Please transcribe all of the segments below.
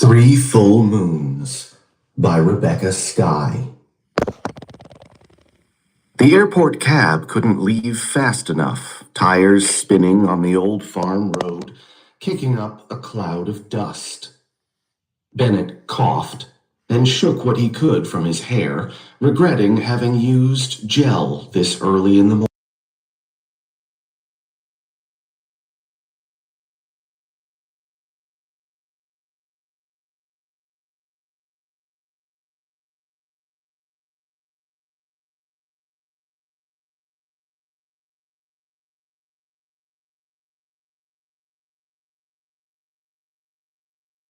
Three Full Moons by Rebecca Skye. The airport cab couldn't leave fast enough, tires spinning on the old farm road, kicking up a cloud of dust. Bennett coughed and shook what he could from his hair, regretting having used gel this early in the morning.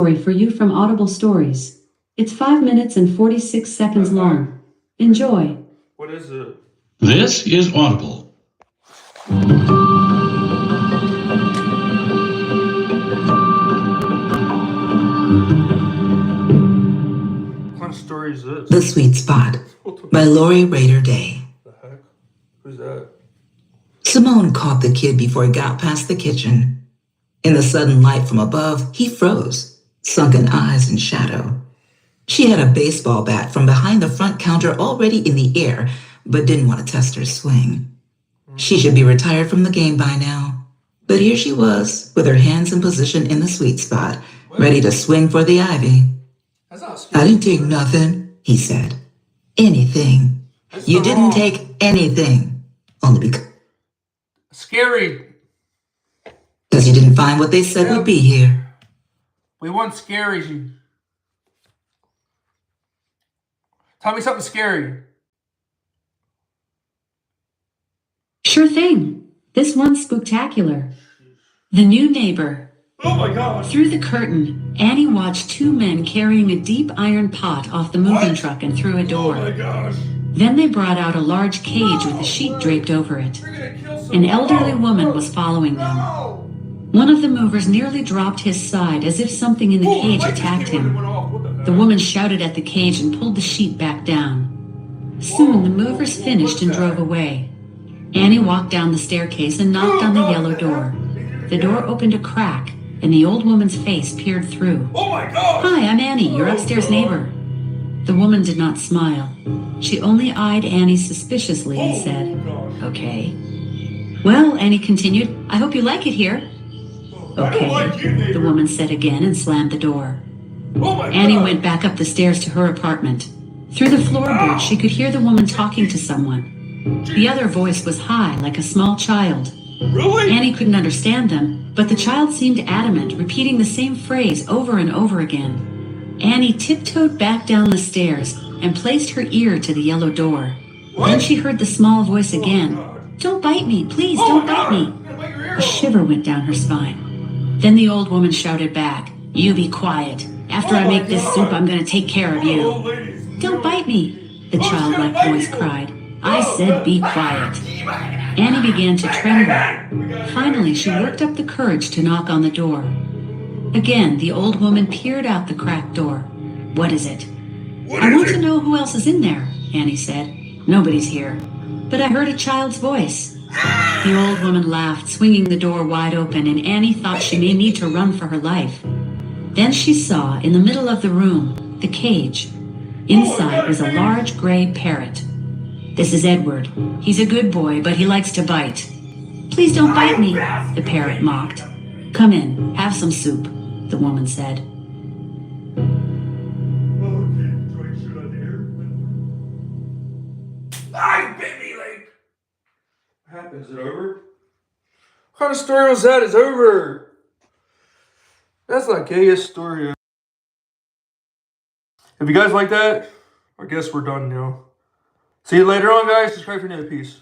Story for you from Audible Stories. It's 5 minutes and 46 seconds long. Enjoy. What is it? This is Audible. What kind of story is this? The Sweet Spot by Lori Rader Day. The heck? Who's that? Simone caught the kid before he got past the kitchen. In the sudden light from above, he froze, sunken eyes in shadow. She had a baseball bat from behind the front counter already in the air, but didn't want to test her swing. She should be retired from the game by now. But here she was, with her hands in position in the sweet spot, ready to swing for the ivy. I didn't take nothing, he said. Anything. You didn't take anything. Only because Scary. you didn't find what they said would be here. We want scary. Tell me something scary. Sure thing. This one's spooktacular. The New Neighbor. Oh my gosh. Through the curtain, Annie watched two men carrying a deep iron pot off the moving truck and through a door. Oh my gosh. Then they brought out a large cage with a sheet draped over it. We're gonna kill An someone. elderly woman was following them. No. One of the movers nearly dropped his side as if something in the Oh, cage light just attacked came on and him. went off. What the heck? The woman shouted at the cage and pulled the sheet back down. Soon the movers finished and drove away. Annie walked down the staircase and knocked on the yellow door. The door opened a crack, and the old woman's face peered through. Oh my god. "Hi, I'm Annie, your upstairs neighbor." The woman did not smile. She only eyed Annie suspiciously and said, "Okay." "Well," Annie continued, "I hope you like it here." I don't like you, "Okay," neighbor. the woman said again and slammed the door. Oh my Annie god. went back up the stairs to her apartment. Through the floorboards, she could hear the woman talking to someone. The other voice was high, like a small child. Really? Annie couldn't understand them, but the child seemed adamant, repeating the same phrase over and over again. Annie tiptoed back down the stairs and placed her ear to the yellow door. Then she heard the small voice again. "Don't bite me, please, don't bite me." A shiver went down her spine. Then the old woman shouted back, "You be quiet. After I make this soup, I'm going to take care of you." "Don't bite me," the childlike voice cried. "I said be quiet." Annie began to tremble. Finally, she worked up the courage to knock on the door. Again, the old woman peered out the cracked door. "What is it?" "I want to know who else is in there," Annie said. "Nobody's here." "But I heard a child's voice." The old woman laughed, swinging the door wide open, and Annie thought she may need to run for her life. Then she saw, in the middle of the room, the cage. Inside was a large gray parrot. "This is Edward. He's a good boy, but he likes to bite." "Please don't bite me," the parrot mocked. "Come in, have some soup," the woman said. I bit me like. What happened? Is it over? What kind of story was that? It's over. That's the gayest story ever. If you guys like that, I guess we're done now. See you later on, guys. Subscribe for new piece.